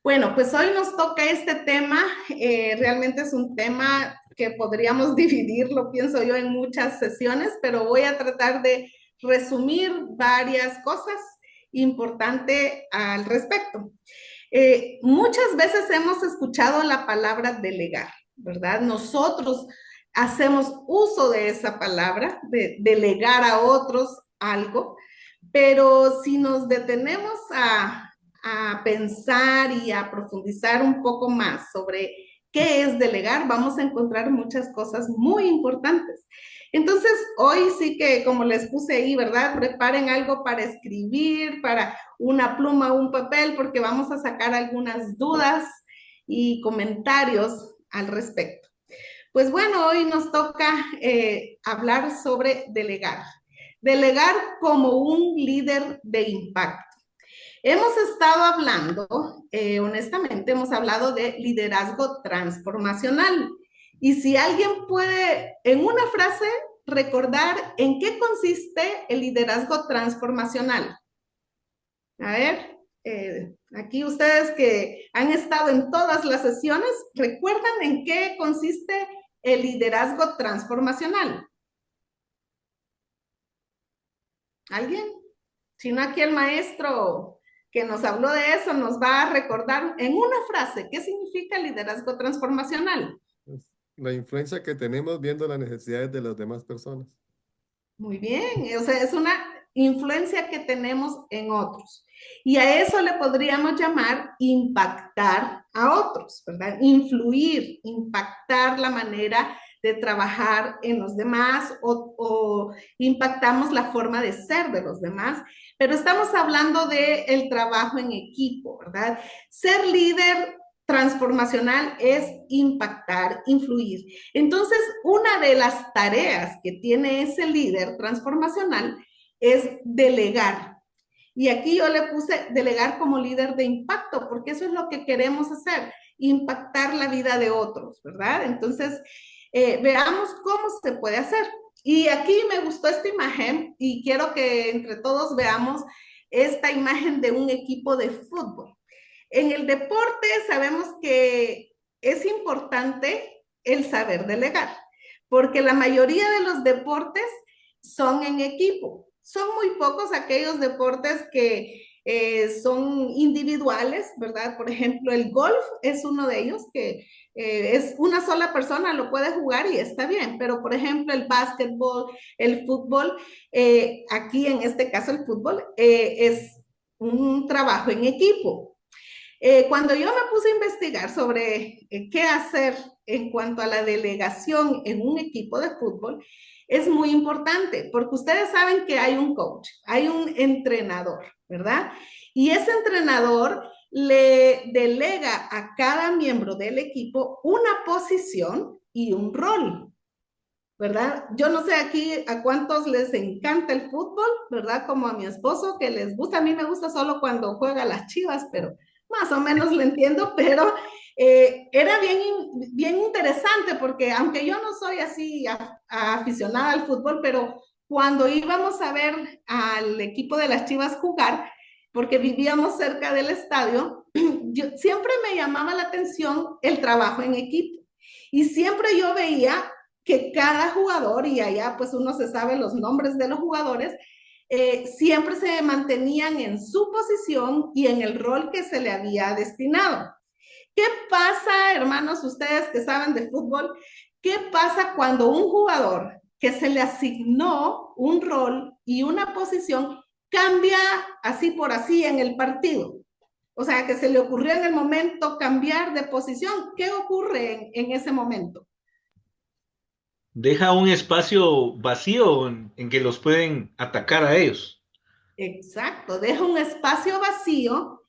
Bueno, pues hoy nos toca este tema. Realmente es un tema que podríamos dividirlo, pienso yo, en muchas sesiones, pero voy a tratar de resumir varias cosas importantes al respecto. Muchas veces hemos escuchado la palabra delegar, ¿verdad? Nosotros hacemos uso de esa palabra, de delegar a otros algo, pero si nos detenemos a pensar y a profundizar un poco más sobre qué es delegar, vamos a encontrar muchas cosas muy importantes. Entonces, hoy sí que, como les puse ahí, ¿verdad? Preparen algo para escribir, para una pluma o un papel, porque vamos a sacar algunas dudas y comentarios al respecto. Pues bueno, hoy nos toca hablar sobre delegar. Delegar como un líder de impacto. Hemos estado hablando, honestamente, hemos hablado de liderazgo transformacional. Y si alguien puede, en una frase, recordar en qué consiste el liderazgo transformacional. A ver, aquí ustedes que han estado en todas las sesiones, ¿recuerdan en qué consiste el liderazgo transformacional? ¿Alguien? Si no, aquí el maestro que nos habló de eso nos va a recordar en una frase qué significa liderazgo transformacional. Es la influencia que tenemos viendo las necesidades de las demás personas. Muy bien, o sea, es una influencia que tenemos en otros. Y a eso le podríamos llamar impactar a otros, ¿verdad? Influir, impactar la manera de trabajar en los demás o impactamos la forma de ser de los demás, pero estamos hablando de el trabajo en equipo, ¿verdad? Ser líder transformacional es impactar, influir. Entonces, una de las tareas que tiene ese líder transformacional es delegar. Y aquí yo le puse delegar como líder de impacto, porque eso es lo que queremos hacer, impactar la vida de otros, ¿verdad? Entonces, veamos cómo se puede hacer. Y aquí me gustó esta imagen y quiero que entre todos veamos esta imagen de un equipo de fútbol. En el deporte sabemos que es importante el saber delegar, porque la mayoría de los deportes son en equipo. Son muy pocos aquellos deportes que son individuales, ¿verdad? Por ejemplo, el golf es uno de ellos que es una sola persona, lo puede jugar y está bien, pero por ejemplo el básquetbol, el fútbol, aquí en este caso el fútbol, es un trabajo en equipo. Cuando yo me puse a investigar sobre qué hacer en cuanto a la delegación en un equipo de fútbol, es muy importante porque ustedes saben que hay un coach, hay un entrenador, ¿verdad? Y ese entrenador le delega a cada miembro del equipo una posición y un rol, ¿verdad? Yo no sé aquí a cuántos les encanta el fútbol, ¿verdad? Como a mi esposo que les gusta, a mí me gusta solo cuando juega las Chivas, pero más o menos lo entiendo, pero era bien interesante porque aunque yo no soy así aficionada al fútbol, pero cuando íbamos a ver al equipo de las Chivas jugar, porque vivíamos cerca del estadio, siempre me llamaba la atención el trabajo en equipo. Y siempre yo veía que cada jugador, y allá pues uno se sabe los nombres de los jugadores, siempre se mantenían en su posición y en el rol que se le había destinado. ¿Qué pasa, hermanos, ustedes que saben de fútbol? ¿Qué pasa cuando un jugador que se le asignó un rol y una posición cambia así por así en el partido? O sea, que se le ocurrió en el momento cambiar de posición. ¿Qué ocurre en ese momento? Deja un espacio vacío en que los pueden atacar a ellos. Exacto, deja un espacio vacío,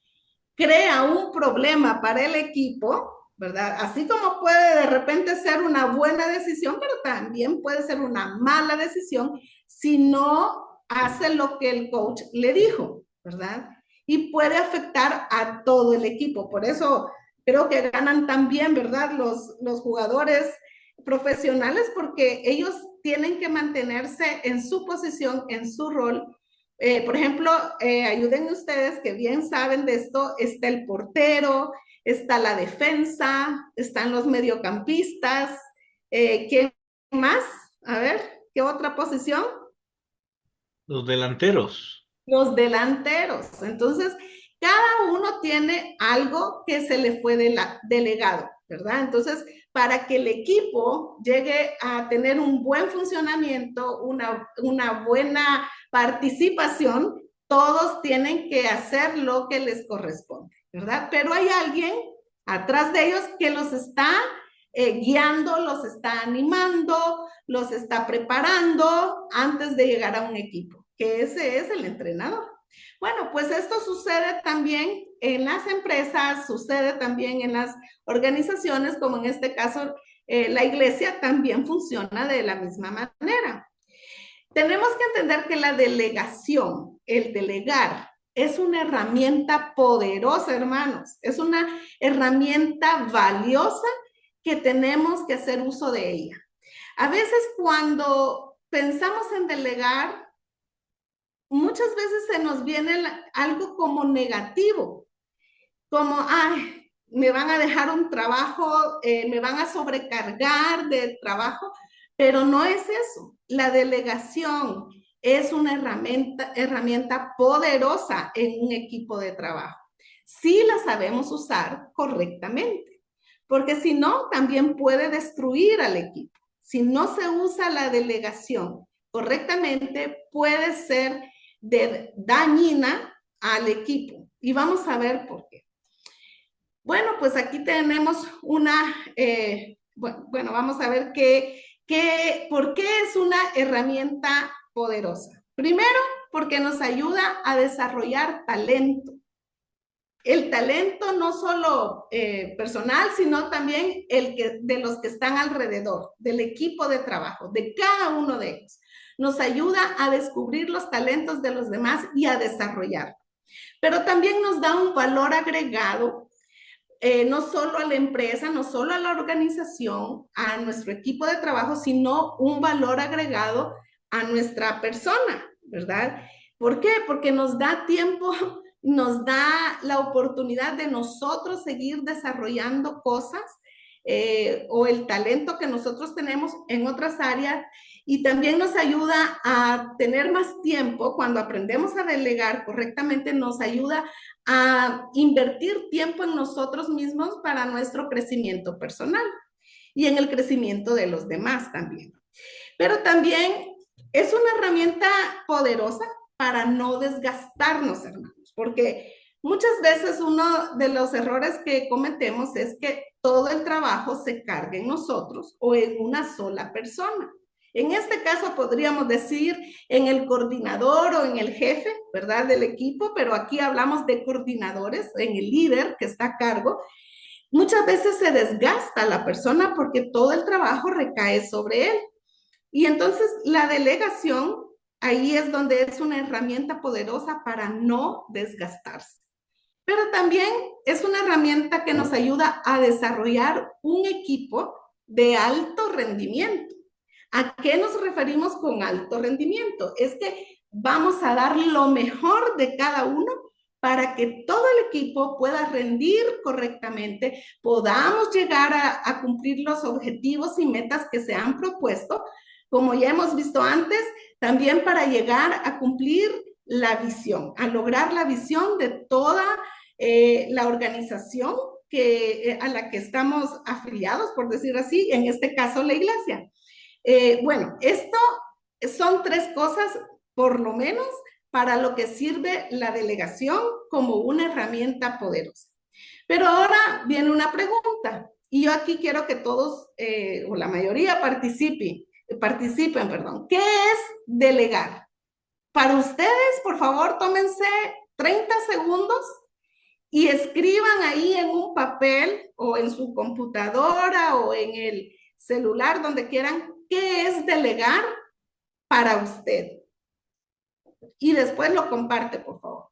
crea un problema para el equipo, ¿verdad? Así como puede de repente ser una buena decisión, pero también puede ser una mala decisión si no hace lo que el coach le dijo, ¿verdad? Y puede afectar a todo el equipo. Por eso creo que ganan también, ¿verdad? Los jugadores profesionales porque ellos tienen que mantenerse en su posición, en su rol Por ejemplo, ayúdenme ustedes que bien saben de esto, está el portero, está la defensa, están los mediocampistas, ¿quién más? A ver, ¿qué otra posición? Los delanteros. Los delanteros. Entonces, cada uno tiene algo que se le fue delegado, ¿verdad? Entonces, para que el equipo llegue a tener un buen funcionamiento, una buena participación, todos tienen que hacer lo que les corresponde, ¿verdad? Pero hay alguien atrás de ellos que los está guiando, los está animando, los está preparando antes de llegar a un equipo, que ese es el entrenador. Bueno, pues esto sucede también en las empresas, sucede también en las organizaciones, como en este caso la iglesia también funciona de la misma manera. Tenemos que entender que la delegación, el delegar, es una herramienta poderosa, hermanos. Es una herramienta valiosa que tenemos que hacer uso de ella. A veces cuando pensamos en delegar, muchas veces se nos viene algo como negativo, como, ay, me van a dejar un trabajo, me van a sobrecargar de trabajo, pero no es eso. La delegación es una herramienta poderosa en un equipo de trabajo. Si la sabemos usar correctamente, porque si no, también puede destruir al equipo. Si no se usa la delegación correctamente, puede ser dañina al equipo. Y vamos a ver por qué. Bueno, pues aquí tenemos bueno, vamos a ver por qué es una herramienta poderosa. Primero, porque nos ayuda a desarrollar talento. El talento no solo personal, sino también de los que están alrededor, del equipo de trabajo, de cada uno de ellos. Nos ayuda a descubrir los talentos de los demás y a desarrollar. Pero también nos da un valor agregado no solo a la empresa, no solo a la organización, a nuestro equipo de trabajo, sino un valor agregado a nuestra persona, ¿verdad? ¿Por qué? Porque nos da tiempo, nos da la oportunidad de nosotros seguir desarrollando cosas o el talento que nosotros tenemos en otras áreas y también nos ayuda a tener más tiempo cuando aprendemos a delegar correctamente, nos ayuda a invertir tiempo en nosotros mismos para nuestro crecimiento personal y en el crecimiento de los demás también. Pero también es una herramienta poderosa para no desgastarnos, hermanos, porque muchas veces uno de los errores que cometemos es que todo el trabajo se carga en nosotros o en una sola persona. En este caso podríamos decir en el coordinador o en el jefe, ¿verdad? Del equipo, pero aquí hablamos de coordinadores, en el líder que está a cargo. Muchas veces se desgasta la persona porque todo el trabajo recae sobre él. Y entonces la delegación ahí es donde es una herramienta poderosa para no desgastarse. Pero también es una herramienta que nos ayuda a desarrollar un equipo de alto rendimiento. ¿A qué nos referimos con alto rendimiento? Es que vamos a dar lo mejor de cada uno para que todo el equipo pueda rendir correctamente, podamos llegar a cumplir los objetivos y metas que se han propuesto, como ya hemos visto antes, también para llegar a cumplir la visión, a lograr la visión de toda la organización a la que estamos afiliados, por decir así, en este caso la iglesia. Bueno, esto son tres cosas, por lo menos, para lo que sirve la delegación como una herramienta poderosa. Pero ahora viene una pregunta, y yo aquí quiero que todos, o la mayoría, participen. ¿Qué es delegar? Para ustedes, por favor, tómense 30 segundos y escriban ahí en un papel o en su computadora o en el celular, donde quieran, qué es delegar para usted. Y después lo comparte, por favor.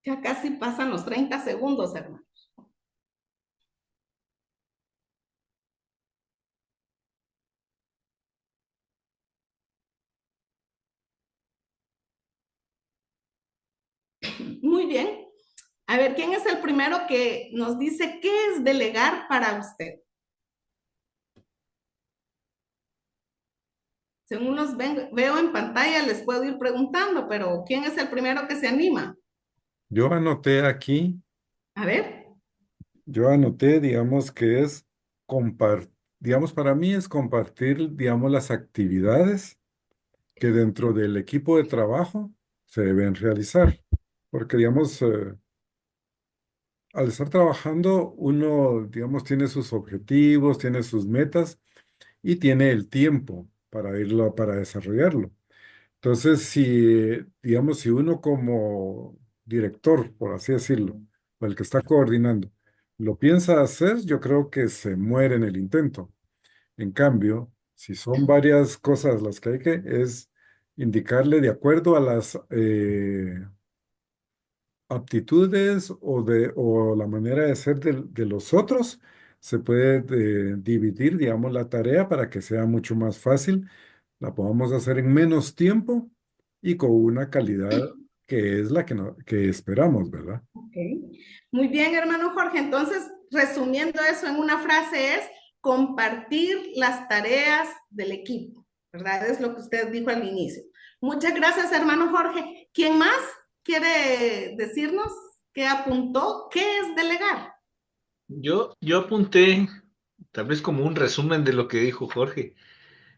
Ya casi pasan los 30 segundos, hermanos. Muy bien. A ver, ¿quién es el primero que nos dice qué es delegar para usted? Según los veo en pantalla, les puedo ir preguntando, pero ¿quién es el primero que se anima? Yo anoté aquí, A ver. yo anoté, digamos, que es compartir, digamos, para mí es compartir, digamos, las actividades que dentro del equipo de trabajo se deben realizar. Porque, digamos, al estar trabajando, uno, digamos, tiene sus objetivos, tiene sus metas y tiene el tiempo para irlo, para desarrollarlo. Entonces, si, digamos, si uno como director, por así decirlo, o el que está coordinando, lo piensa hacer, yo creo que se muere en el intento. En cambio, si son varias cosas las que hay que, es indicarle de acuerdo a las aptitudes o la manera de ser de los otros, se puede dividir, digamos, la tarea para que sea mucho más fácil, la podamos hacer en menos tiempo y con una calidad que es la que, que esperamos, ¿verdad? Ok. Muy bien, hermano Jorge. Entonces, resumiendo eso en una frase es compartir las tareas del equipo, ¿verdad? Es lo que usted dijo al inicio. Muchas gracias, hermano Jorge. ¿Quién más quiere decirnos qué apuntó? ¿Qué es delegar? Yo apunté, tal vez como un resumen de lo que dijo Jorge.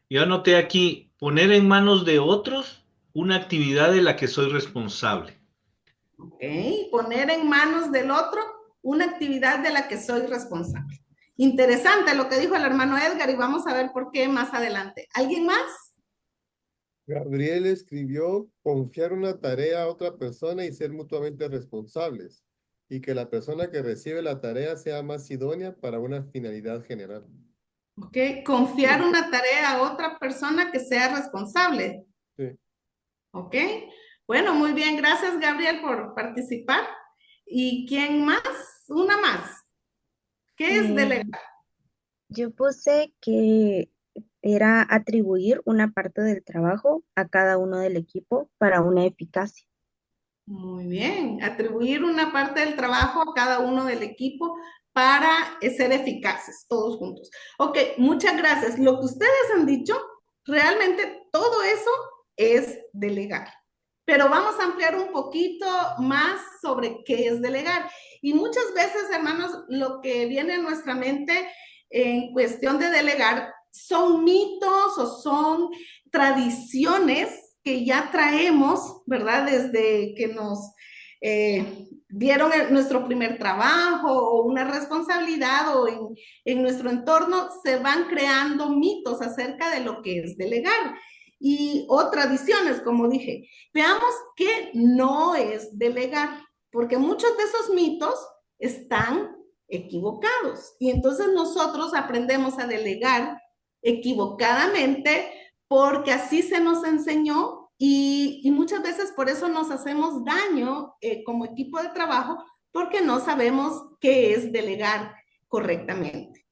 Yo anoté aquí, poner en manos de otros una actividad de la que soy responsable. Ok. Poner en manos del otro una actividad de la que soy responsable. Interesante lo que dijo el hermano Edgar y vamos a ver por qué más adelante. ¿Alguien más? Gabriel escribió confiar una tarea a otra persona y ser mutuamente responsables, y que la persona que recibe la tarea sea más idónea para una finalidad general. Ok, confiar una tarea a otra persona que sea responsable. Sí. Ok, bueno, muy bien, gracias Gabriel por participar. ¿Y quién más? Una más. ¿Qué es Eh, delegar? yo puse que era atribuir una parte del trabajo a cada uno del equipo para una eficacia. Muy bien, atribuir una parte del trabajo a cada uno del equipo para ser eficaces, todos juntos. Ok, muchas gracias. Lo que ustedes han dicho, realmente todo eso es delegar. Pero vamos a ampliar un poquito más sobre qué es delegar. Y muchas veces, hermanos, lo que viene a nuestra mente en cuestión de delegar son mitos o son tradiciones que ya traemos, ¿verdad? Desde que nos dieron nuestro primer trabajo o una responsabilidad o en nuestro entorno, se van creando mitos acerca de lo que es delegar o tradiciones, como dije. Veamos que no es delegar, porque muchos de esos mitos están equivocados. Y entonces nosotros aprendemos a delegar equivocadamente porque así se nos enseñó y muchas veces por eso nos hacemos daño como equipo de trabajo porque no sabemos qué es delegar correctamente.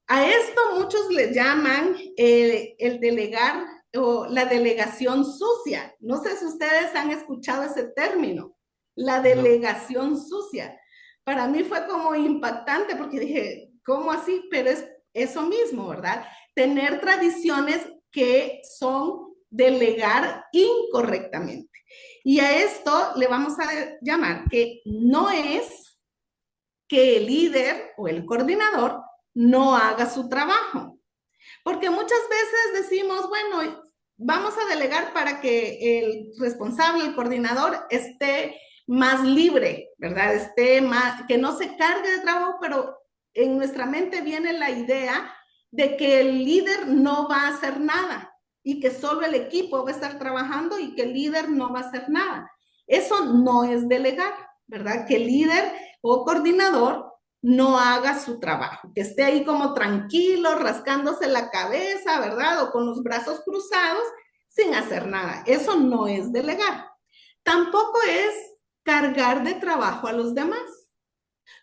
A esto muchos le llaman el delegar o la delegación sucia. No sé si ustedes han escuchado ese término, la No. delegación sucia. Para mí fue como impactante porque dije, ¿cómo así? Pero es eso mismo, ¿verdad? Tener tradiciones que son delegar incorrectamente. Y a esto le vamos a llamar que no es que el líder o el coordinador no haga su trabajo. Porque muchas veces decimos, bueno, vamos a delegar para que el responsable, el coordinador, esté más libre, ¿verdad? Esté más, que no se cargue de trabajo, pero en nuestra mente viene la idea de que el líder no va a hacer nada y que solo el equipo va a estar trabajando y que el líder no va a hacer nada. Eso no es delegar, ¿verdad? Que el líder o coordinador no haga su trabajo, que esté ahí como tranquilo, rascándose la cabeza, ¿verdad? O con los brazos cruzados, sin hacer nada. Eso no es delegar. Tampoco es cargar de trabajo a los demás.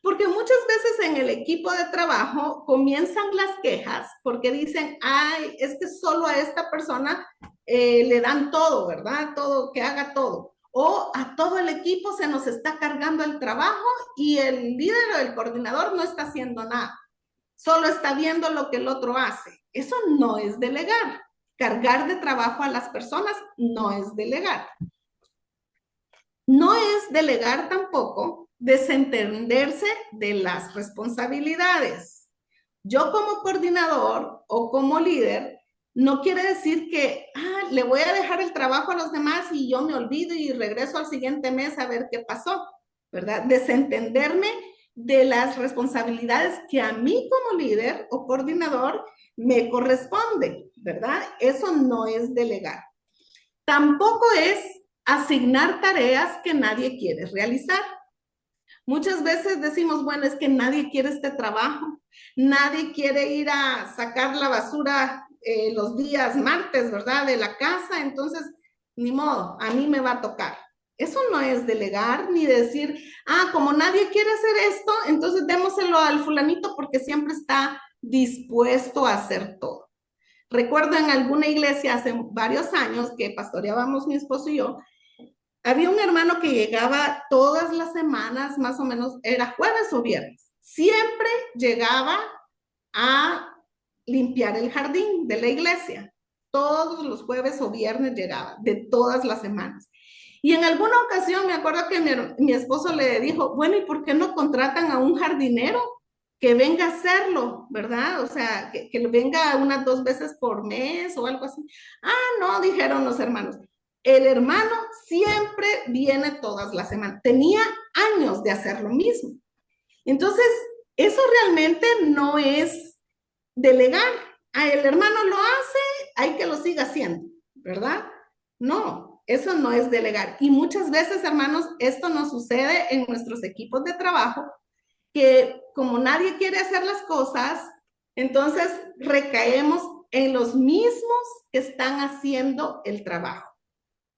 Porque muchas veces en el equipo de trabajo comienzan las quejas porque dicen, ay, es que solo a esta persona le dan todo, ¿verdad? Todo, que haga todo. o a todo el equipo se nos está cargando el trabajo y el líder o el coordinador no está haciendo nada, solo está viendo lo que el otro hace. Eso no es delegar. Cargar de trabajo a las personas no es delegar. No es delegar tampoco desentenderse de las responsabilidades. Yo como coordinador o como líder, no quiere decir que le voy a dejar el trabajo a los demás y yo me olvido y regreso al siguiente mes a ver qué pasó, ¿verdad? Desentenderme de las responsabilidades que a mí como líder o coordinador me corresponde, ¿verdad? Eso no es delegar. Tampoco es asignar tareas que nadie quiere realizar. Muchas veces decimos, bueno, es que nadie quiere este trabajo, nadie quiere ir a sacar la basura los días martes, ¿verdad? De la casa, entonces, ni modo, a mí me va a tocar. Eso no es delegar ni decir, como nadie quiere hacer esto, entonces démoselo al fulanito porque siempre está dispuesto a hacer todo. Recuerdo en alguna iglesia hace varios años que pastoreábamos mi esposo y yo, había un hermano que llegaba todas las semanas, más o menos, era jueves o viernes. Siempre llegaba a limpiar el jardín de la iglesia. Todos los jueves o viernes llegaba, de todas las semanas. Y en alguna ocasión me acuerdo que mi esposo le dijo, bueno, ¿y por qué no contratan a un jardinero que venga a hacerlo, verdad? O sea, que venga unas 2 veces por mes o algo así. No, dijeron los hermanos. El hermano siempre viene todas las semanas. Tenía años de hacer lo mismo. Entonces, eso realmente no es delegar. El hermano lo hace, hay que lo siga haciendo, ¿verdad? No, eso no es delegar. Y muchas veces, hermanos, esto nos sucede en nuestros equipos de trabajo, que como nadie quiere hacer las cosas, entonces recaemos en los mismos que están haciendo el trabajo.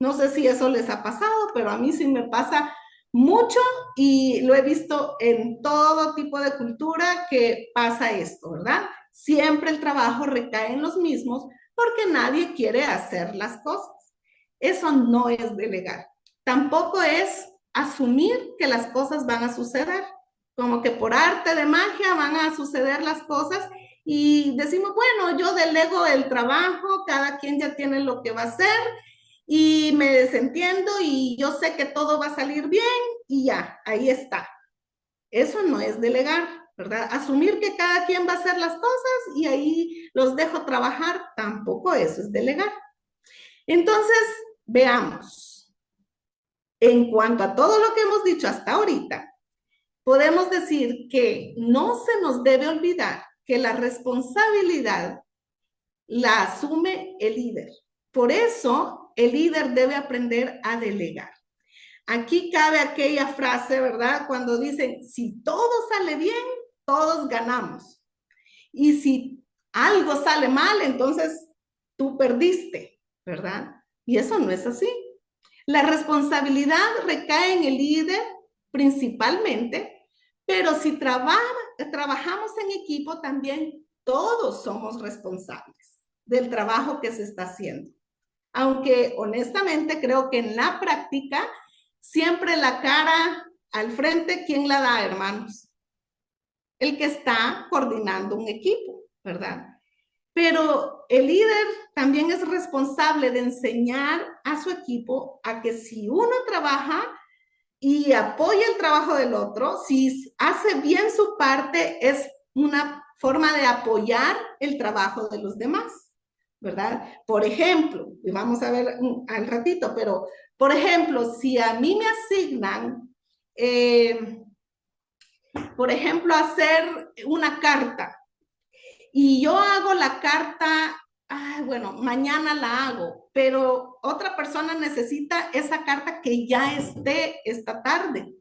No sé si eso les ha pasado, pero a mí sí me pasa mucho y lo he visto en todo tipo de cultura que pasa esto, ¿verdad? Siempre el trabajo recae en los mismos porque nadie quiere hacer las cosas. Eso no es delegar. Tampoco es asumir que las cosas van a suceder, como que por arte de magia van a suceder las cosas y decimos, bueno, yo delego el trabajo, cada quien ya tiene lo que va a hacer y me desentiendo y yo sé que todo va a salir bien y ya, ahí está. Eso no es delegar, ¿verdad? Asumir que cada quien va a hacer las cosas y ahí los dejo trabajar, tampoco eso es delegar. Entonces, veamos. En cuanto a todo lo que hemos dicho hasta ahorita, podemos decir que no se nos debe olvidar que la responsabilidad la asume el líder. Por eso, el líder debe aprender a delegar. Aquí cabe aquella frase, ¿verdad? Cuando dicen, si todo sale bien, todos ganamos. Y si algo sale mal, entonces tú perdiste, ¿verdad? Y eso no es así. La responsabilidad recae en el líder principalmente, pero si trabajamos en equipo también todos somos responsables del trabajo que se está haciendo. Aunque honestamente creo que en la práctica siempre la cara al frente, ¿quién la da, hermanos? El que está coordinando un equipo, ¿verdad? Pero el líder también es responsable de enseñar a su equipo a que si uno trabaja y apoya el trabajo del otro, si hace bien su parte, es una forma de apoyar el trabajo de los demás, ¿verdad? Por ejemplo, y vamos a ver al ratito, pero por ejemplo, si a mí me asignan, por ejemplo, hacer una carta, y yo hago la carta, bueno, mañana la hago, pero otra persona necesita esa carta que ya esté esta tarde.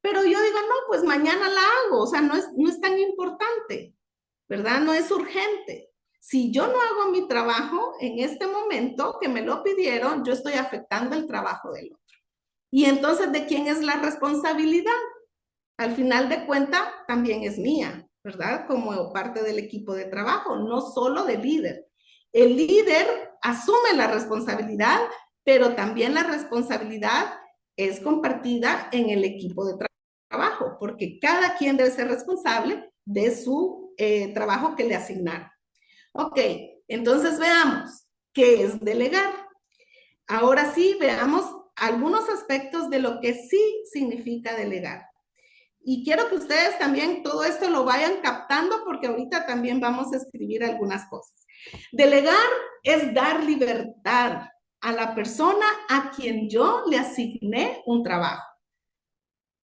Pero yo digo, no, pues mañana la hago, o sea, no es tan importante, ¿verdad? No es urgente. Si yo no hago mi trabajo en este momento que me lo pidieron, yo estoy afectando el trabajo del otro. Y entonces, ¿de quién es la responsabilidad? Al final de cuentas, también es mía, ¿verdad? Como parte del equipo de trabajo, no solo del líder. El líder asume la responsabilidad, pero también la responsabilidad es compartida en el equipo de trabajo, porque cada quien debe ser responsable de su trabajo que le asignaron. Ok, entonces veamos qué es delegar. Ahora sí, veamos algunos aspectos de lo que sí significa delegar. Y quiero que ustedes también todo esto lo vayan captando porque ahorita también vamos a escribir algunas cosas. Delegar es dar libertad a la persona a quien yo le asigné un trabajo.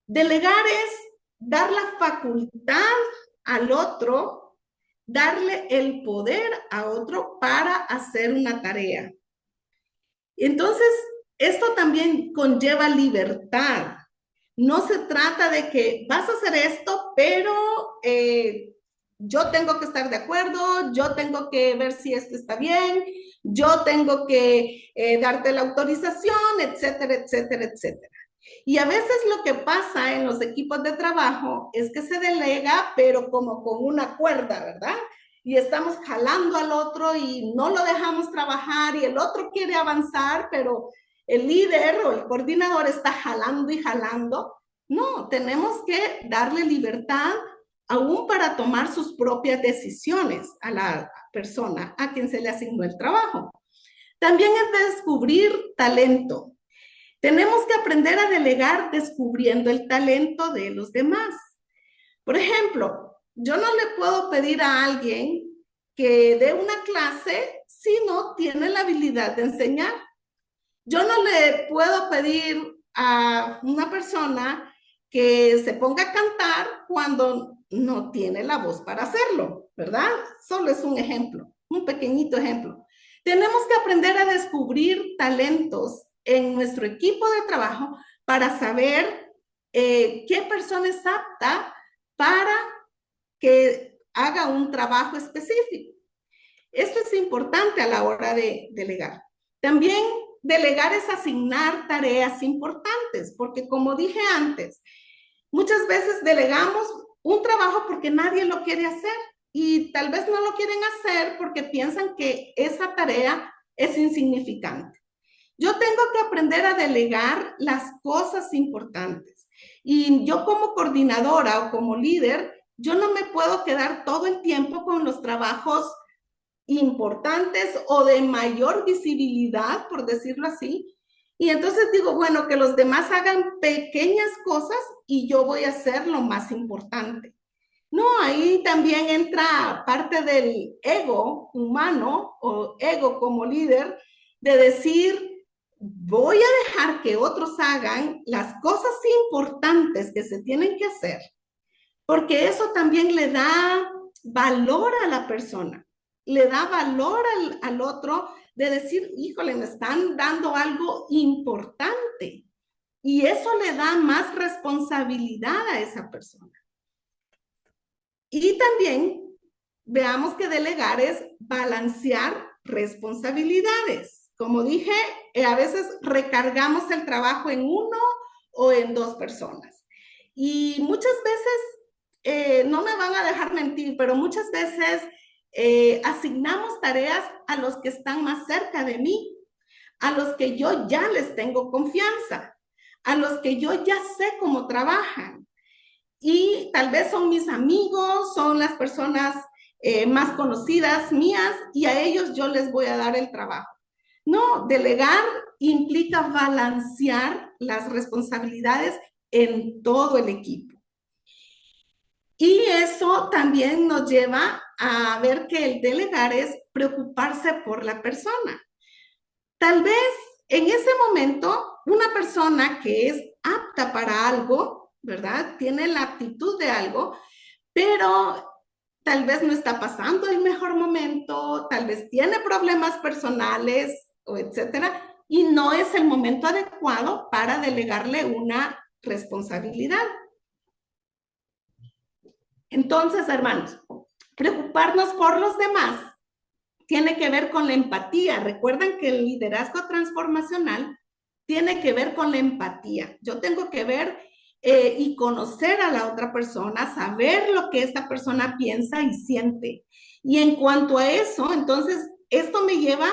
Delegar es dar la facultad al otro, darle el poder a otro para hacer una tarea. Entonces, esto también conlleva libertad. No se trata de que vas a hacer esto, pero yo tengo que estar de acuerdo, yo tengo que ver si esto está bien, yo tengo que darte la autorización, etcétera, etcétera, etcétera. Y a veces lo que pasa en los equipos de trabajo es que se delega, pero como con una cuerda, ¿verdad? Y estamos jalando al otro y no lo dejamos trabajar y el otro quiere avanzar, pero el líder o el coordinador está jalando y jalando. No, tenemos que darle libertad aún para tomar sus propias decisiones a la persona a quien se le asignó el trabajo. También es descubrir talento. Tenemos que aprender a delegar descubriendo el talento de los demás. Por ejemplo, yo no le puedo pedir a alguien que dé una clase si no tiene la habilidad de enseñar. Yo no le puedo pedir a una persona que se ponga a cantar cuando no tiene la voz para hacerlo, ¿verdad? Solo es un ejemplo, un pequeñito ejemplo. Tenemos que aprender a descubrir talentos en nuestro equipo de trabajo para saber qué persona es apta para que haga un trabajo específico. Esto es importante a la hora de delegar. También delegar es asignar tareas importantes, porque como dije antes, muchas veces delegamos un trabajo porque nadie lo quiere hacer y tal vez no lo quieren hacer porque piensan que esa tarea es insignificante. Yo tengo que aprender a delegar las cosas importantes y yo como coordinadora o como líder, yo no me puedo quedar todo el tiempo con los trabajos importantes o de mayor visibilidad, por decirlo así. Y entonces digo, bueno, que los demás hagan pequeñas cosas y yo voy a hacer lo más importante. No, ahí también entra parte del ego humano o ego como líder de decir, voy a dejar que otros hagan las cosas importantes que se tienen que hacer, porque eso también le da valor a la persona, le da valor al otro de decir, híjole, me están dando algo importante. Y eso le da más responsabilidad a esa persona. Y también veamos que delegar es balancear responsabilidades. Como dije, a veces recargamos el trabajo en uno o en dos personas. Y muchas veces, no me van a dejar mentir, pero muchas veces asignamos tareas a los que están más cerca de mí, a los que yo ya les tengo confianza, a los que yo ya sé cómo trabajan. Y tal vez son mis amigos, son las personas más conocidas mías y a ellos yo les voy a dar el trabajo. No, delegar implica balancear las responsabilidades en todo el equipo. Y eso también nos lleva a ver que el delegar es preocuparse por la persona. Tal vez en ese momento una persona que es apta para algo, ¿verdad? Tiene la aptitud de algo, pero tal vez no está pasando el mejor momento, tal vez tiene problemas personales, o etcétera, y no es el momento adecuado para delegarle una responsabilidad. Entonces, hermanos, preocuparnos por los demás tiene que ver con la empatía. Recuerden que el liderazgo transformacional tiene que ver con la empatía. Yo tengo que ver y conocer a la otra persona, saber lo que esta persona piensa y siente. Y en cuanto a eso, entonces, esto me lleva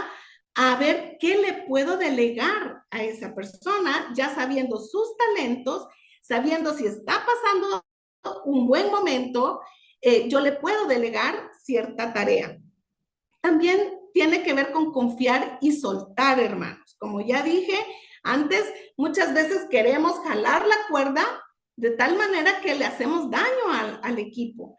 a ver qué le puedo delegar a esa persona, ya sabiendo sus talentos, sabiendo si está pasando un buen momento, yo le puedo delegar cierta tarea. También tiene que ver con confiar y soltar, hermanos. Como ya dije antes, muchas veces queremos jalar la cuerda de tal manera que le hacemos daño al equipo.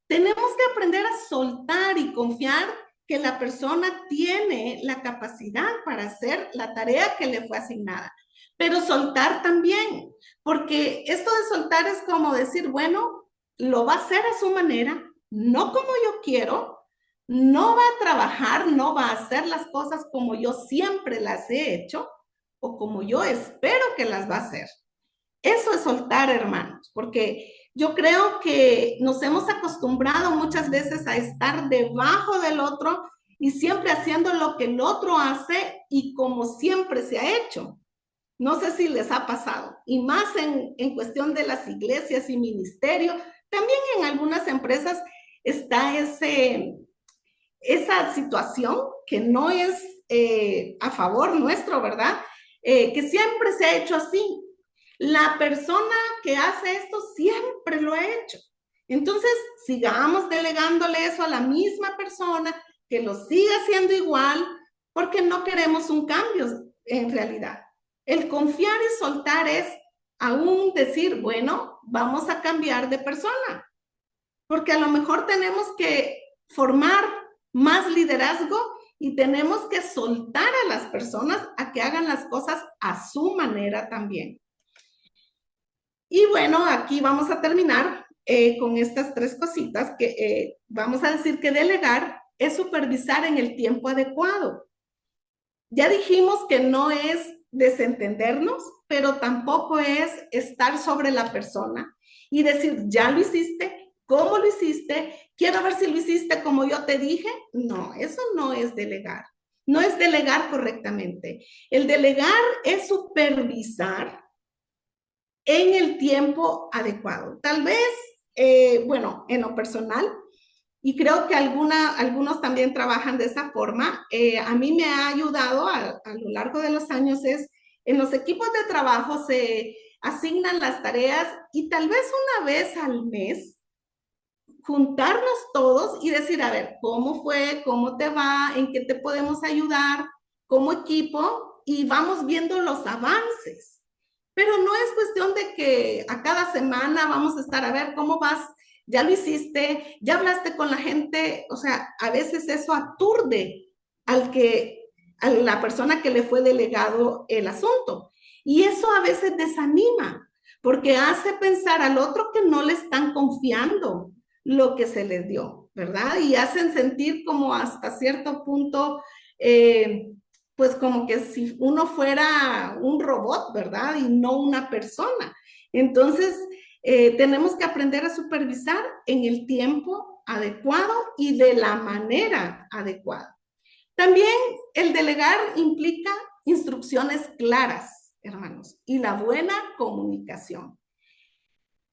Tenemos que aprender a soltar y confiar que la persona tiene la capacidad para hacer la tarea que le fue asignada. Pero soltar también, porque esto de soltar es como decir, bueno, lo va a hacer a su manera, no como yo quiero, no va a trabajar, no va a hacer las cosas como yo siempre las he hecho o como yo espero que las va a hacer. Eso es soltar, hermanos, porque yo creo que nos hemos acostumbrado muchas veces a estar debajo del otro y siempre haciendo lo que el otro hace y como siempre se ha hecho. No sé si les ha pasado, y más en cuestión de las iglesias y ministerio, también en algunas empresas está esa situación que no es a favor nuestro, ¿verdad? Que siempre se ha hecho así. La persona que hace esto siempre lo ha hecho. Entonces, sigamos delegándole eso a la misma persona, que lo siga haciendo igual, porque no queremos un cambio en realidad. El confiar y soltar es aún decir, bueno, vamos a cambiar de persona, porque a lo mejor tenemos que formar más liderazgo y tenemos que soltar a las personas a que hagan las cosas a su manera también. Y bueno, aquí vamos a terminar con estas tres cositas que vamos a decir que delegar es supervisar en el tiempo adecuado. Ya dijimos que no es desentendernos, pero tampoco es estar sobre la persona y decir, ya lo hiciste, ¿cómo lo hiciste? Quiero ver si lo hiciste como yo te dije. No, eso no es delegar. No es delegar correctamente. El delegar es supervisar en el tiempo adecuado. Tal vez, bueno, en lo personal, y creo que algunos también trabajan de esa forma, a mí me ha ayudado a lo largo de los años es, en los equipos de trabajo se asignan las tareas y tal vez una vez al mes juntarnos todos y decir, a ver, ¿cómo fue? ¿Cómo te va? ¿En qué te podemos ayudar como equipo? Y vamos viendo los avances. Pero no es cuestión de que a cada semana vamos a estar a ver cómo vas, ya lo hiciste, ya hablaste con la gente, o sea, a veces eso aturde a la persona que le fue delegado el asunto. Y eso a veces desanima, porque hace pensar al otro que no le están confiando lo que se les dio, ¿verdad? Y hacen sentir como hasta cierto punto, pues como que si uno fuera un robot, ¿verdad? Y no una persona. Entonces, tenemos que aprender a supervisar en el tiempo adecuado y de la manera adecuada. También el delegar implica instrucciones claras, hermanos, y la buena comunicación.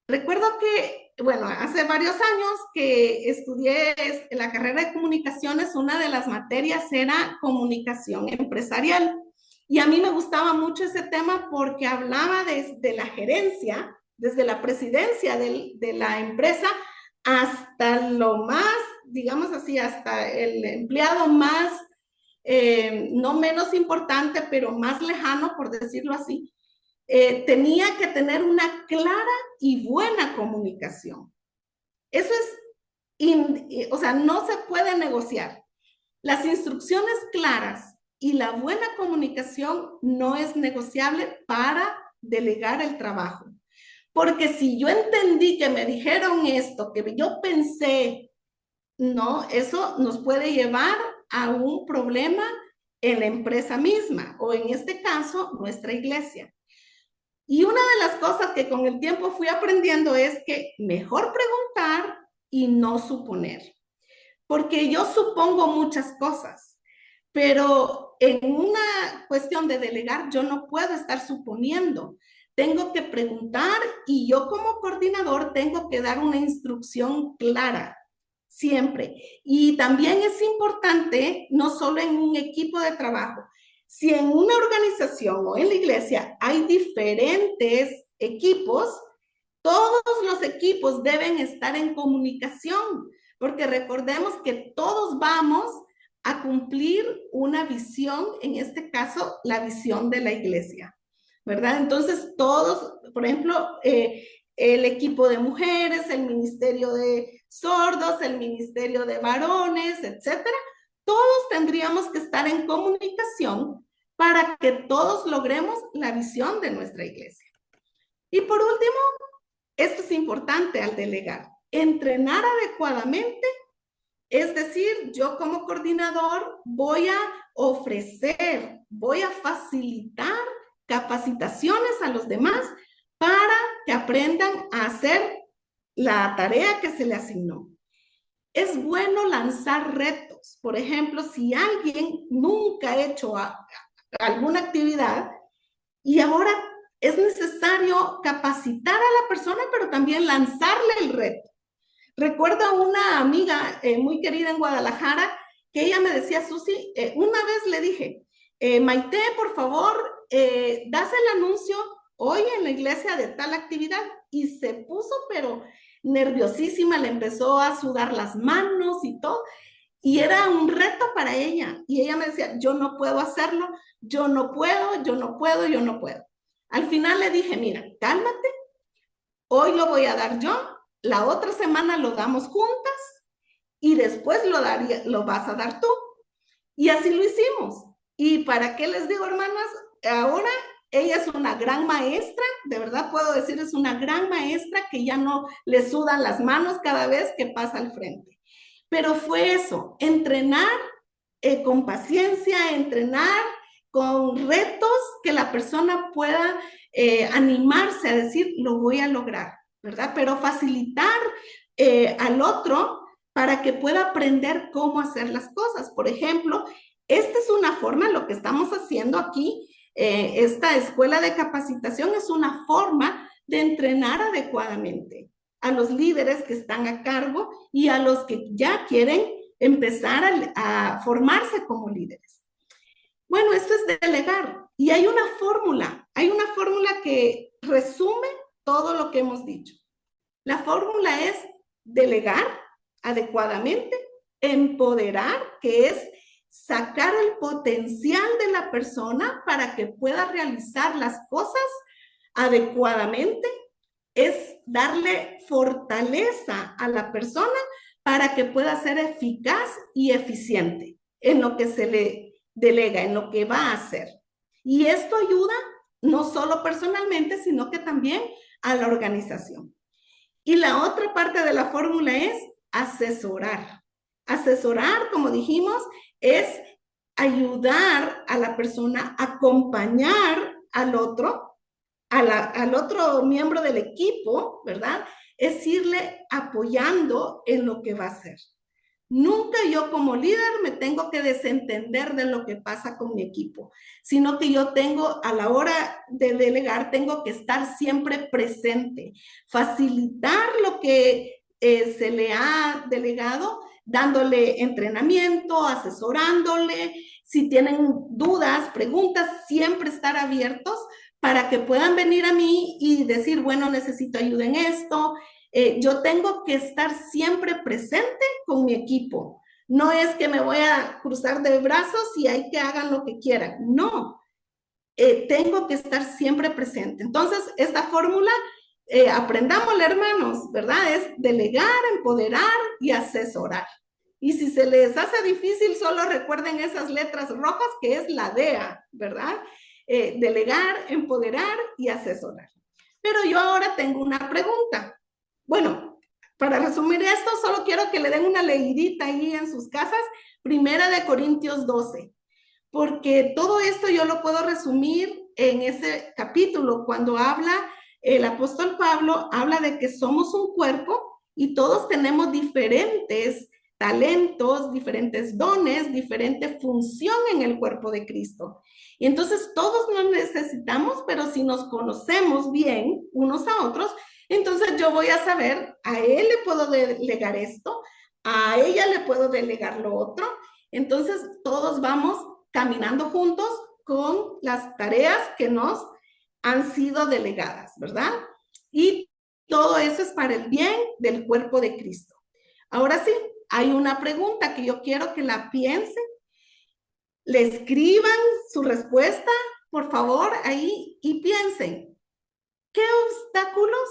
Recuerdo que, bueno, hace varios años que estudié en la carrera de comunicaciones, una de las materias era comunicación empresarial. Y a mí me gustaba mucho ese tema porque hablaba desde la gerencia, desde la presidencia de la empresa, hasta lo más, digamos así, hasta el empleado más, no menos importante, pero más lejano, por decirlo así. Tenía que tener una clara y buena comunicación. Eso es, o sea, no se puede negociar. Las instrucciones claras y la buena comunicación no es negociable para delegar el trabajo. Porque si yo entendí que me dijeron esto, que yo pensé, no, eso nos puede llevar a un problema en la empresa misma o en este caso, nuestra iglesia. Y una de las cosas que con el tiempo fui aprendiendo es que mejor preguntar y no suponer. Porque yo supongo muchas cosas, pero en una cuestión de delegar yo no puedo estar suponiendo. Tengo que preguntar y yo como coordinador tengo que dar una instrucción clara. siempre. Y también es importante, no solo en un equipo de trabajo, si en una organización o en la iglesia hay diferentes equipos, todos los equipos deben estar en comunicación, porque recordemos que todos vamos a cumplir una visión, en este caso, la visión de la iglesia, ¿verdad? Entonces, todos, por ejemplo, el equipo de mujeres, el ministerio de sordos, el ministerio de varones, etcétera, todos tendríamos que estar en comunicación para que todos logremos la visión de nuestra iglesia. Y por último, esto es importante al delegar, entrenar adecuadamente, es decir, yo como coordinador voy a ofrecer, voy a facilitar capacitaciones a los demás para que aprendan a hacer la tarea que se le asignó. Es bueno lanzar retos. Por ejemplo, si alguien nunca ha hecho alguna actividad y ahora es necesario capacitar a la persona, pero también lanzarle el reto. Recuerdo a una amiga muy querida en Guadalajara que ella me decía, Susi, una vez le dije, Maite, por favor, das el anuncio hoy en la iglesia de tal actividad. Y se puso, pero nerviosísima, le empezó a sudar las manos y todo. Y era un reto para ella. Y ella me decía, yo no puedo hacerlo, yo no puedo, yo no puedo, yo no puedo. Al final le dije, mira, cálmate, hoy lo voy a dar yo, la otra semana lo damos juntas y después lo vas a dar tú. Y así lo hicimos. ¿Y para qué les digo, hermanas? Ahora ella es una gran maestra, de verdad puedo decir, es una gran maestra que ya no le sudan las manos cada vez que pasa al frente. Pero fue eso, entrenar con paciencia, entrenar con retos que la persona pueda animarse a decir, lo voy a lograr, ¿verdad? Pero facilitar al otro para que pueda aprender cómo hacer las cosas. Por ejemplo, esta es una forma, lo que estamos haciendo aquí, esta escuela de capacitación es una forma de entrenar adecuadamente a los líderes que están a cargo y a los que ya quieren empezar a formarse como líderes. Bueno, esto es delegar. Y hay una fórmula que resume todo lo que hemos dicho. La fórmula es delegar adecuadamente, empoderar, que es sacar el potencial de la persona para que pueda realizar las cosas adecuadamente, es darle fortaleza a la persona para que pueda ser eficaz y eficiente en lo que se le delega, en lo que va a hacer. Y esto ayuda no solo personalmente, sino que también a la organización. Y la otra parte de la fórmula es asesorar. Asesorar, como dijimos, es ayudar a la persona, acompañar al otro miembro del equipo, ¿verdad? Es irle apoyando en lo que va a hacer. Nunca yo como líder me tengo que desentender de lo que pasa con mi equipo, sino que yo tengo, a la hora de delegar, tengo que estar siempre presente, facilitar lo que se le ha delegado, dándole entrenamiento, asesorándole. Si tienen dudas, preguntas, siempre estar abiertos para que puedan venir a mí y decir, bueno, necesito ayuda en esto. Yo tengo que estar siempre presente con mi equipo. No es que me voy a cruzar de brazos y hay que hagan lo que quieran. No, tengo que estar siempre presente. Entonces, esta fórmula, aprendámosla, hermanos, ¿verdad? Es delegar, empoderar y asesorar. Y si se les hace difícil, solo recuerden esas letras rojas que es la DEA, ¿verdad? Delegar, empoderar y asesorar. Pero yo ahora tengo una pregunta. Bueno, para resumir esto, solo quiero que le den una leidita ahí en sus casas, 1 Corintios 12, porque todo esto yo lo puedo resumir en ese capítulo, cuando habla el apóstol Pablo, habla de que somos un cuerpo y todos tenemos diferentes talentos, diferentes dones, diferente función en el cuerpo de Cristo. Y entonces todos nos necesitamos, pero si nos conocemos bien unos a otros, entonces yo voy a saber, a él le puedo delegar esto, a ella le puedo delegar lo otro. Entonces, todos vamos caminando juntos con las tareas que nos han sido delegadas, ¿verdad? Y todo eso es para el bien del cuerpo de Cristo. Ahora sí, hay una pregunta que yo quiero que la piensen, le escriban su respuesta, por favor, ahí y piensen, ¿qué obstáculos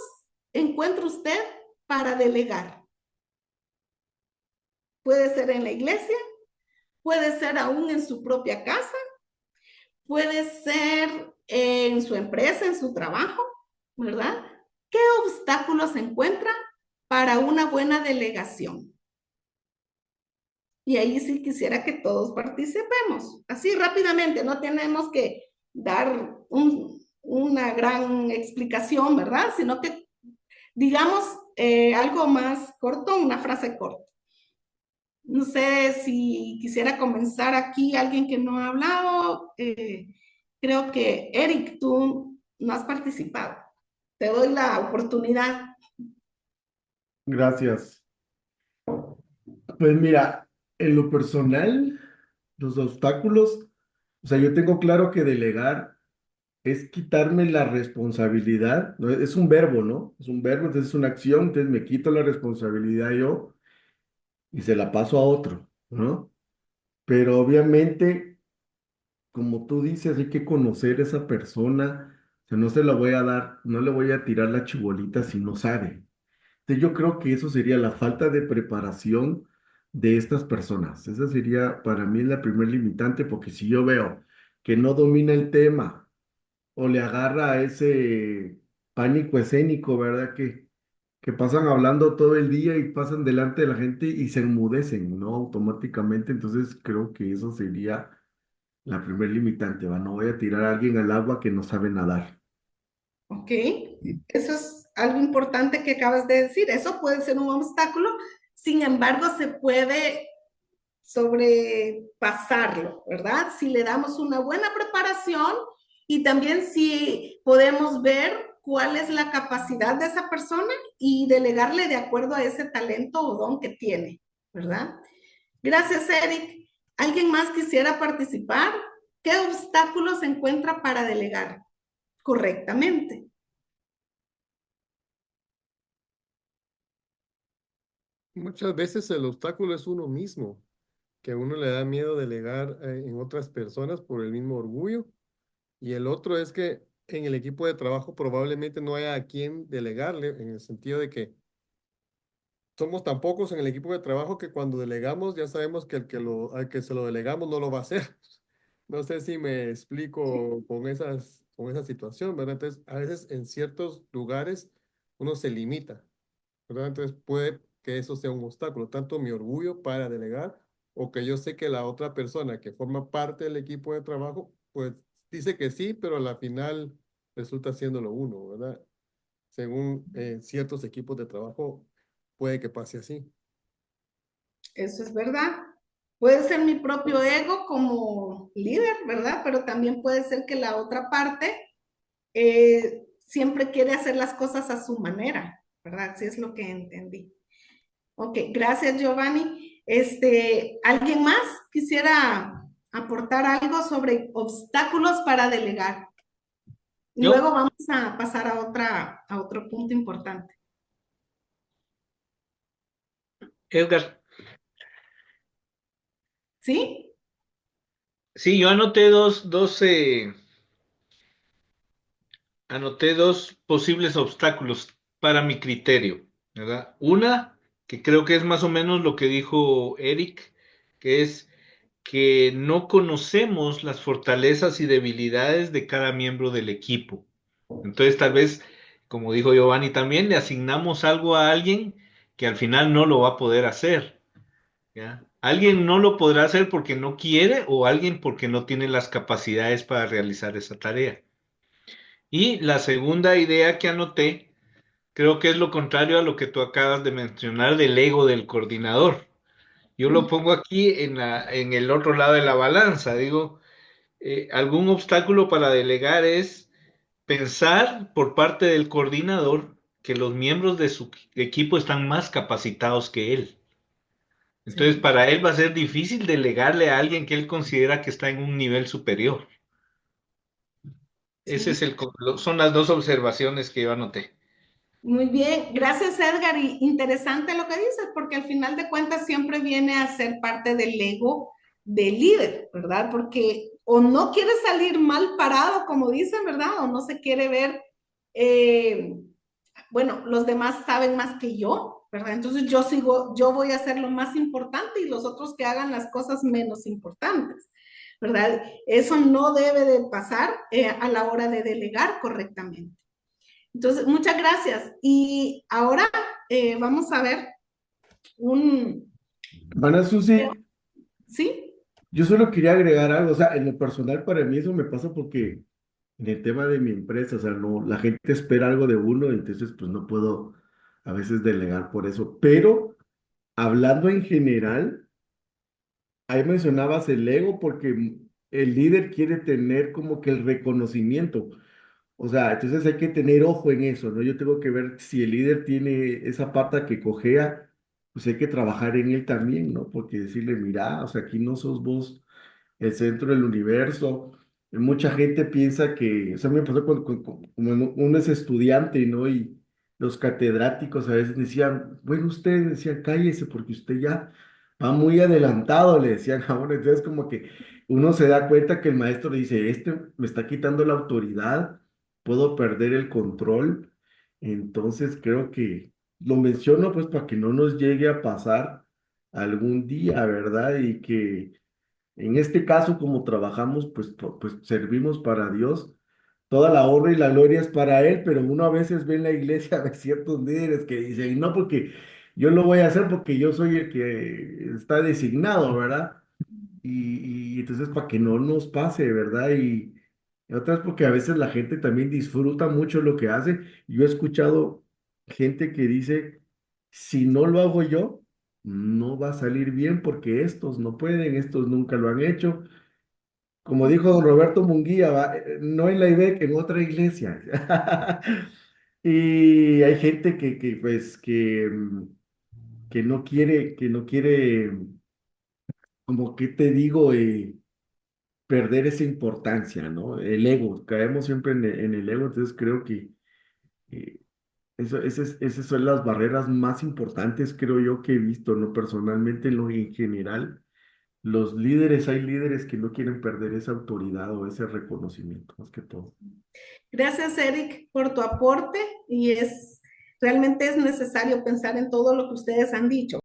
encuentra usted para delegar? Puede ser en la iglesia, puede ser aún en su propia casa, puede ser en su empresa, en su trabajo, ¿verdad? ¿Qué obstáculos encuentra para una buena delegación? Y ahí sí quisiera que todos participemos, así rápidamente, no tenemos que dar una gran explicación, ¿verdad? Sino que digamos algo más corto, una frase corta. No sé si quisiera comenzar aquí alguien que no ha hablado. Creo que Eric, tú no has participado. Te doy la oportunidad. Gracias. Pues mira, en lo personal, los obstáculos, o sea, yo tengo claro que delegar es quitarme la responsabilidad, ¿no? Es un verbo, ¿no? Es un verbo, entonces es una acción, entonces me quito la responsabilidad yo y se la paso a otro, ¿no? Pero obviamente, como tú dices, hay que conocer a esa persona, o sea, no se la voy a dar, no le voy a tirar la chibolita si no sabe. Entonces, yo creo que eso sería la falta de preparación de estas personas. Esa sería para mí la primer limitante, porque si yo veo que no domina el tema o le agarra a ese pánico escénico, ¿verdad? Que pasan hablando todo el día y pasan delante de la gente y se enmudecen, ¿no? Automáticamente. Entonces, creo que eso sería la primer limitante, ¿va? No voy a tirar a alguien al agua que no sabe nadar. ¿Ok? Eso es algo importante que acabas de decir. Eso puede ser un obstáculo. Sin embargo, se puede sobrepasarlo, ¿verdad? Si le damos una buena preparación y también si podemos ver cuál es la capacidad de esa persona y delegarle de acuerdo a ese talento o don que tiene, ¿verdad? Gracias, Eric. ¿Alguien más quisiera participar? ¿Qué obstáculos se encuentra para delegar correctamente? Muchas veces el obstáculo es uno mismo, que a uno le da miedo delegar en otras personas por el mismo orgullo. Y el otro es que en el equipo de trabajo probablemente no haya a quien delegarle, en el sentido de que somos tan pocos en el equipo de trabajo que cuando delegamos ya sabemos que al que se lo delegamos no lo va a hacer. No sé si me explico con esa situación, ¿verdad? Entonces, a veces en ciertos lugares uno se limita, ¿verdad? Entonces puede que eso sea un obstáculo, tanto mi orgullo para delegar o que yo sé que la otra persona que forma parte del equipo de trabajo, pues dice que sí, pero a la final resulta siéndolo uno, ¿verdad? Según ciertos equipos de trabajo, puede que pase así. Eso es verdad. Puede ser mi propio ego como líder, ¿verdad? Pero también puede ser que la otra parte siempre quiere hacer las cosas a su manera, ¿verdad? Así es lo que entendí. Ok, gracias Giovanni. ¿Alguien más quisiera aportar algo sobre obstáculos para delegar? Y Yo, luego vamos a pasar a otro punto importante. Edgar, ¿Sí? sí, yo anoté dos posibles obstáculos para mi criterio, ¿verdad? Una, que creo que es más o menos lo que dijo Eric, que es que no conocemos las fortalezas y debilidades de cada miembro del equipo. Entonces, tal vez, como dijo Giovanni también, le asignamos algo a alguien que al final no lo va a poder hacer, ¿ya? Alguien no lo podrá hacer porque no quiere o alguien porque no tiene las capacidades para realizar esa tarea. Y la segunda idea que anoté, creo que es lo contrario a lo que tú acabas de mencionar del ego del coordinador. Yo lo pongo aquí en el otro lado de la balanza. Digo, algún obstáculo para delegar es pensar por parte del coordinador que los miembros de su equipo están más capacitados que él. Entonces, Sí. para él va a ser difícil delegarle a alguien que él considera que está en un nivel superior. Ese es Sí. son las dos observaciones que yo anoté. Muy bien, gracias Edgar. Y interesante lo que dices, porque al final de cuentas siempre viene a ser parte del ego del líder, ¿verdad? Porque o no quiere salir mal parado, como dicen, ¿verdad? O no se quiere ver, eh, bueno, los demás saben más que yo, ¿verdad? Entonces yo voy a hacer lo más importante y los otros que hagan las cosas menos importantes, ¿verdad? Eso no debe de pasar a la hora de delegar correctamente. Entonces, muchas gracias. Y ahora vamos a ver un... Ana Susi, ¿Sí? yo solo quería agregar algo, o sea, en lo personal para mí eso me pasa porque en el tema de mi empresa, o sea, no, la gente espera algo de uno, entonces pues no puedo a veces delegar por eso, pero hablando en general, ahí mencionabas el ego porque el líder quiere tener como que el reconocimiento. O sea, entonces hay que tener ojo en eso, ¿no? Yo tengo que ver si el líder tiene esa pata que cojea, pues hay que trabajar en él también, ¿no? Porque decirle, mira, o sea, aquí no sos vos el centro del universo. Mucha gente piensa que, o sea, me pasó como uno es estudiante, ¿no? Y los catedráticos a veces decían, bueno, usted decía, cállese porque usted ya va muy adelantado, le decían a uno. Entonces, como que uno se da cuenta que el maestro dice, este me está quitando la autoridad, puedo perder el control. Entonces, creo que lo menciono pues para que no nos llegue a pasar algún día, ¿verdad? Y que en este caso, como trabajamos, pues servimos para Dios. Toda la honra y la gloria es para Él, pero uno a veces ve en la iglesia de ciertos líderes que dicen, no, porque yo lo voy a hacer porque yo soy el que está designado, ¿verdad? Y entonces para que no nos pase, ¿verdad? Y otra es porque a veces la gente también disfruta mucho lo que hace. Yo he escuchado gente que dice, si no lo hago yo, no va a salir bien porque estos no pueden, estos nunca lo han hecho. Como dijo don Roberto Munguía, no en la IBEC, en otra iglesia. Y hay gente pues, que no quiere, como que te digo, perder esa importancia, ¿no? El ego, caemos siempre en el ego, entonces creo que eh, esas son las barreras más importantes, creo yo, que he visto, ¿no? Personalmente, en general, los líderes, hay líderes que no quieren perder esa autoridad o ese reconocimiento, más que todo. Gracias, Eric, por tu aporte y realmente es necesario pensar en todo lo que ustedes han dicho.